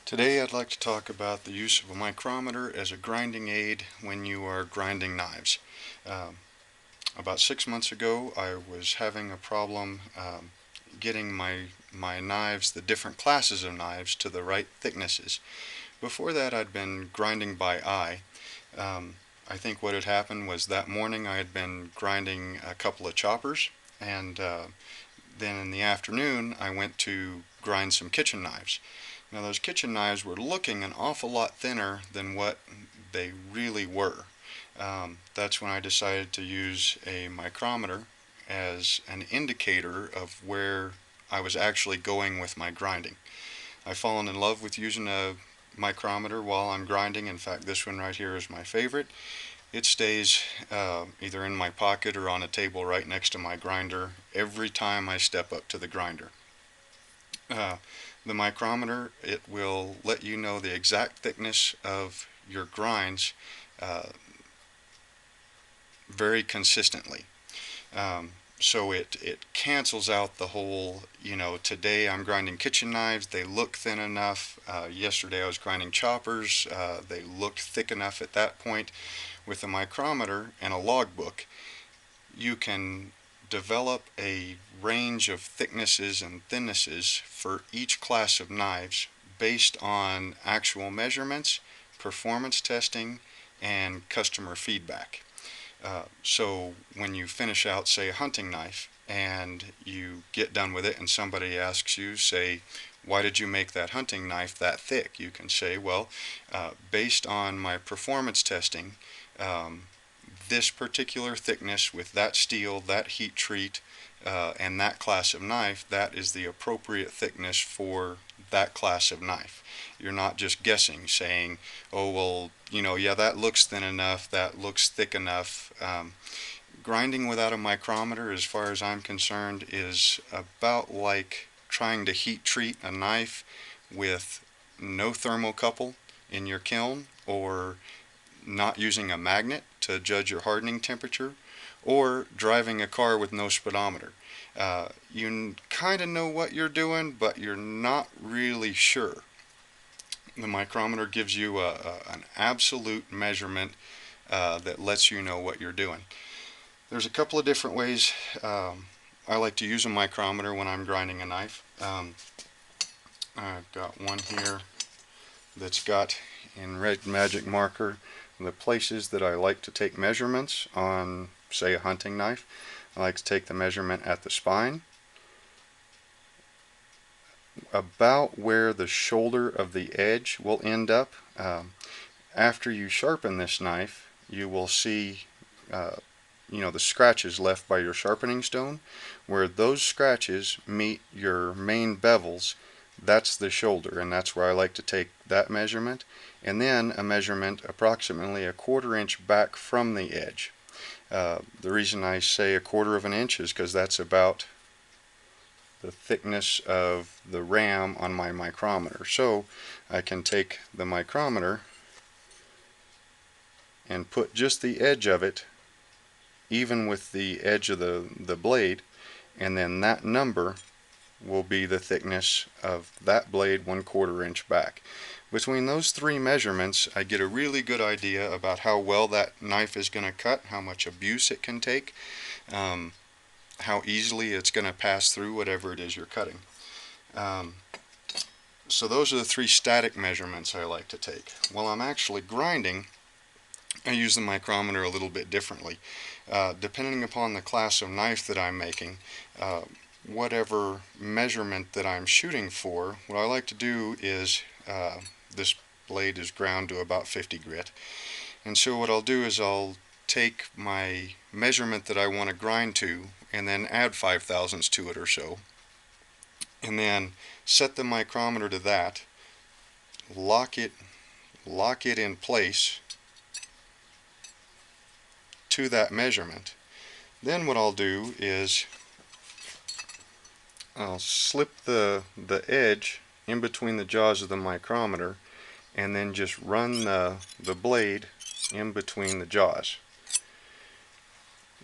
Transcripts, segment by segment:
Today I'd like to talk about the use of a micrometer as a grinding aid when you are grinding knives. Um, about 6 months ago I was having a problem getting my knives, the different classes of knives, to the right thicknesses. Before that I'd been grinding by eye. I think what had happened was that morning I had been grinding a couple of choppers, and then in the afternoon I went to grind some kitchen knives. Now those kitchen knives were looking an awful lot thinner than what they really were. That's when I decided to use a micrometer as an indicator of where I was actually going with my grinding. I've fallen in love with using a micrometer while I'm grinding. In fact, this one right here is my favorite. It stays either in my pocket or on a table right next to my grinder every time I step up to the grinder. Uh, the micrometer, it will let you know the exact thickness of your grinds very consistently. So it cancels out the whole, today I'm grinding kitchen knives, they look thin enough. Yesterday I was grinding choppers, they looked thick enough at that point. With a micrometer and a logbook, you can develop a range of thicknesses and thinnesses for each class of knives based on actual measurements, performance testing, and customer feedback. So when you finish out, say, a hunting knife, and you get done with it and somebody asks you, say, why did you make that hunting knife that thick? You can say, well, based on my performance testing, um, this particular thickness with that steel, that heat treat, and that class of knife, that is the appropriate thickness for that class of knife. You're not just guessing, saying, oh, well, yeah, that looks thin enough, that looks thick enough. Grinding without a micrometer, as far as I'm concerned, is about like trying to heat treat a knife with no thermocouple in your kiln, or not using a magnet to judge your hardening temperature, or driving a car with no speedometer. You kind of know what you're doing, but you're not really sure. The micrometer gives you an absolute measurement that lets you know what you're doing. There's a couple of different ways I like to use a micrometer when I'm grinding a knife. I've got one here that's got in red magic marker the places that I like to take measurements on, say, a hunting knife. I like to take the measurement at the spine, about where the shoulder of the edge will end up. After you sharpen this knife, you will see the scratches left by your sharpening stone. Where those scratches meet your main bevels, that's the shoulder, and that's where I like to take that measurement, and then a measurement approximately a 1/4 inch back from the edge. The reason I say 1/4 of an inch is because that's about the thickness of the ram on my micrometer. So I can take the micrometer and put just the edge of it even with the edge of the blade, and then that number will be the thickness of that blade 1/4 inch back. Between those three measurements, I get a really good idea about how well that knife is going to cut, how much abuse it can take, how easily it's going to pass through whatever it is you're cutting. So those are the three static measurements I like to take. While I'm actually grinding, I use the micrometer a little bit differently. Depending upon the class of knife that I'm making, whatever measurement that I'm shooting for, what I like to do is, this blade is ground to about 50 grit, and so what I'll do is I'll take my measurement that I want to grind to and then add 5/1000ths to it or so, and then set the micrometer to that, lock it in place to that measurement. Then what I'll do is I'll slip the edge in between the jaws of the micrometer and then just run the blade in between the jaws.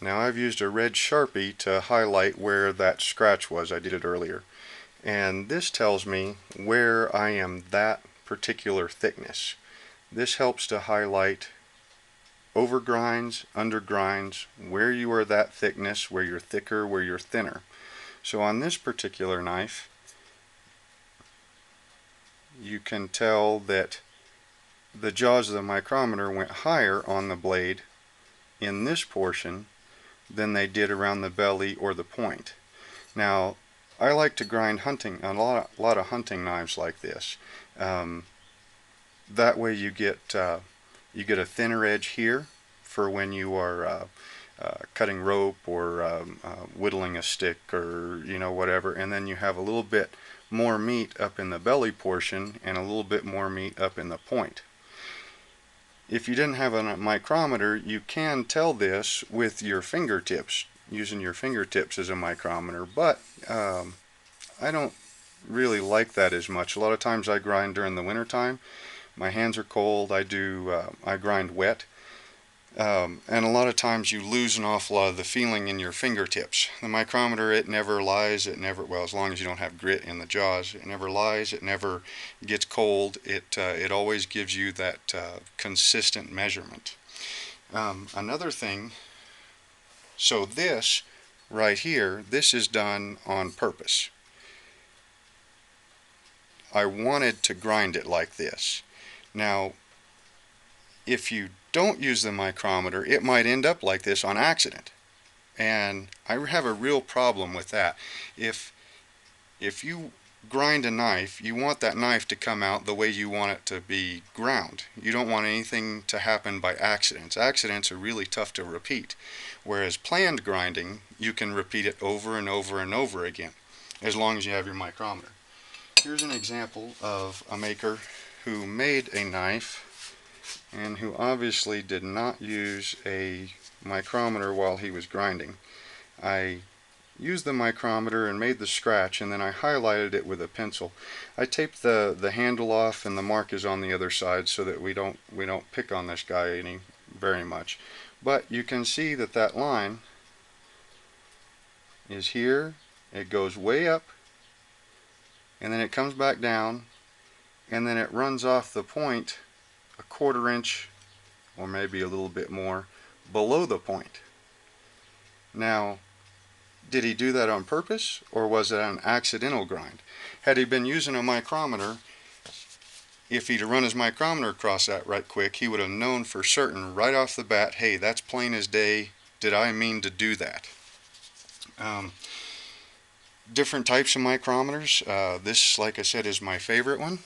Now I've used a red Sharpie to highlight where that scratch was. I did it earlier. And this tells me where I am that particular thickness. This helps to highlight over grinds, under grinds, where you are that thickness, where you're thicker, where you're thinner. So on this particular knife, you can tell that the jaws of the micrometer went higher on the blade in this portion than they did around the belly or the point. Now, I like to grind a lot of hunting knives like this. That way you get a thinner edge here for when you are cutting rope or whittling a stick or whatever, and then you have a little bit more meat up in the belly portion and a little bit more meat up in the point. If you didn't have a micrometer, you can tell this with your fingertips, using your fingertips as a micrometer, but I don't really like that as much. A lot of times I grind during the winter time. My hands are cold. I grind wet. And a lot of times you lose an awful lot of the feeling in your fingertips. The micrometer, it never lies, well, as long as you don't have grit in the jaws, it never lies, it never gets cold, it always gives you that consistent measurement. Another thing, so this right here, this is done on purpose. I wanted to grind it like this. Now, if you don't use the micrometer, it might end up like this on accident, and I have a real problem with that. If you grind a knife, you want that knife to come out the way you want it to be ground. You don't want anything to happen by accidents. Accidents are really tough to repeat, whereas planned grinding, you can repeat it over and over and over again, as long as you have your micrometer. Here's an example of a maker who made a knife and who obviously did not use a micrometer while he was grinding. I used the micrometer and made the scratch, and then I highlighted it with a pencil. I taped the handle off, and the mark is on the other side so that we don't pick on this guy very much. But you can see that that line is here, it goes way up, and then it comes back down, and then it runs off the point a 1/4 inch or maybe a little bit more below the point. Now, did he do that on purpose, or was it an accidental grind? Had he been using a micrometer, if he'd run his micrometer across that right quick, he would have known for certain right off the bat, hey, that's plain as day, did I mean to do that? Different types of micrometers. This, like I said, is my favorite one.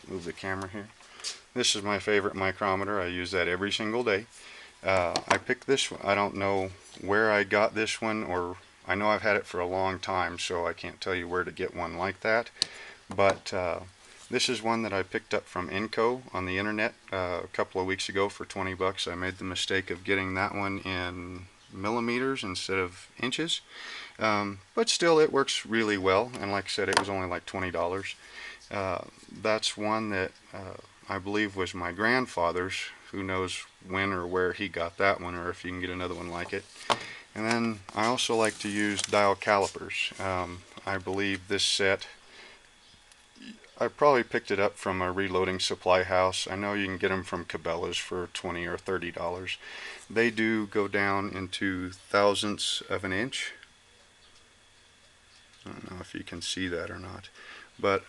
Move the camera here. This is my favorite micrometer. I use that every single day. I picked this one. I don't know where I got this one, or I know I've had it for a long time, so I can't tell you where to get one like that. But this is one that I picked up from Inco on the internet a couple of weeks ago for 20 bucks. I made the mistake of getting that one in millimeters instead of inches. But still, it works really well, and like I said, it was only like $20. That's one that I believe was my grandfather's. Who knows when or where he got that one, or if you can get another one like it. And then I also like to use dial calipers. I believe this set, I probably picked it up from a reloading supply house. I know you can get them from Cabela's for $20 or $30. They do go down into thousandths of an inch. I don't know if you can see that or not, but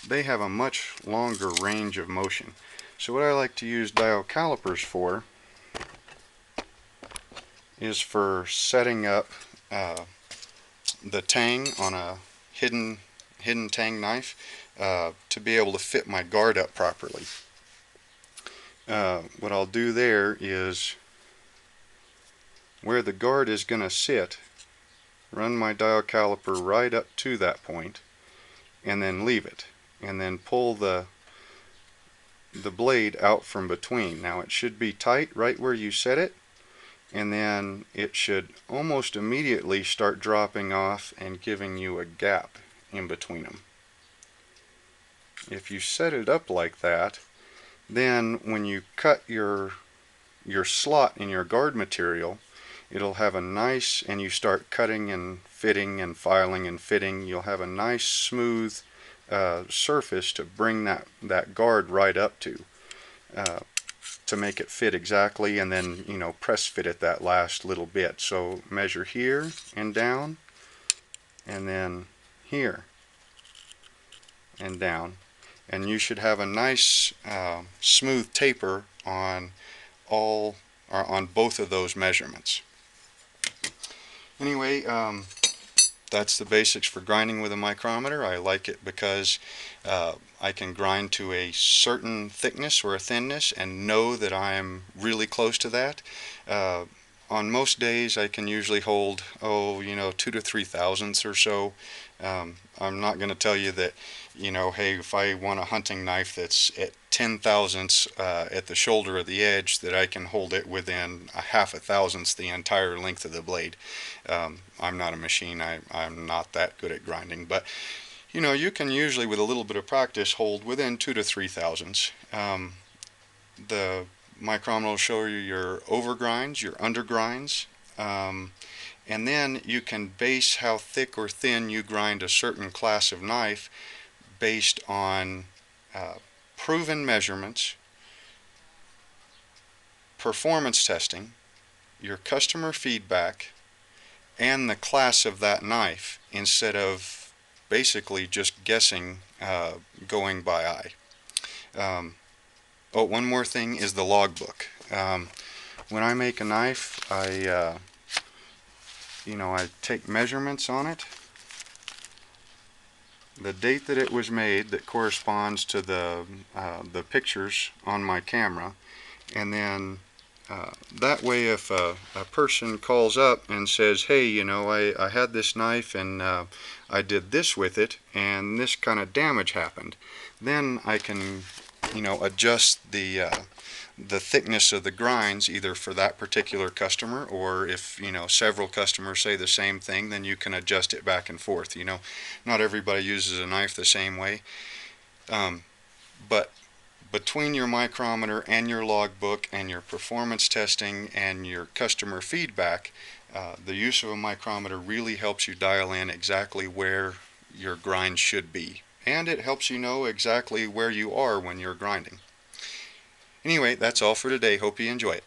they have a much longer range of motion. So what I like to use dial calipers for is for setting up the tang on a hidden tang knife to be able to fit my guard up properly. What I'll do there is where the guard is going to sit, run my dial caliper right up to that point and then leave it, and then pull the blade out from between. Now it should be tight right where you set it, and then it should almost immediately start dropping off and giving you a gap in between them. If you set it up like that, then when you cut your slot in your guard material, it'll have a nice, and you start cutting and fitting and filing and fitting, you'll have a nice smooth surface to bring that guard right up to make it fit exactly, and then, you know, press fit it that last little bit. So measure here and down, and then here and down, and you should have a nice smooth taper on all or on both of those measurements. Anyway, that's the basics for grinding with a micrometer. I like it because I can grind to a certain thickness or a thinness and know that I'm really close to that. On most days I can usually hold, oh, you know, 2 to 3 thousandths or so. I'm not going to tell you that, you know, hey, if I want a hunting knife that's at 10 thousandths at the shoulder of the edge, that I can hold it within a half a thousandths the entire length of the blade. I'm not a machine. I'm not that good at grinding, but you know, you can usually, with a little bit of practice, hold within 2 to 3 thousandths. The micrometer will show you your overgrinds, your undergrinds, and then you can base how thick or thin you grind a certain class of knife based on proven measurements, performance testing, your customer feedback, and the class of that knife, instead of basically just guessing, going by eye. Oh, one more thing is the logbook. When I make a knife, I take measurements on it, the date that it was made that corresponds to the pictures on my camera, and then that way if a person calls up and says, hey, you know, I had this knife and I did this with it and this kind of damage happened, then I can, you know, adjust the thickness of the grinds either for that particular customer, or if, you know, several customers say the same thing, then you can adjust it back and forth. You know, not everybody uses a knife the same way, but between your micrometer and your logbook and your performance testing and your customer feedback, the use of a micrometer really helps you dial in exactly where your grind should be, and it helps you know exactly where you are when you're grinding. Anyway, that's all for today. Hope you enjoy it.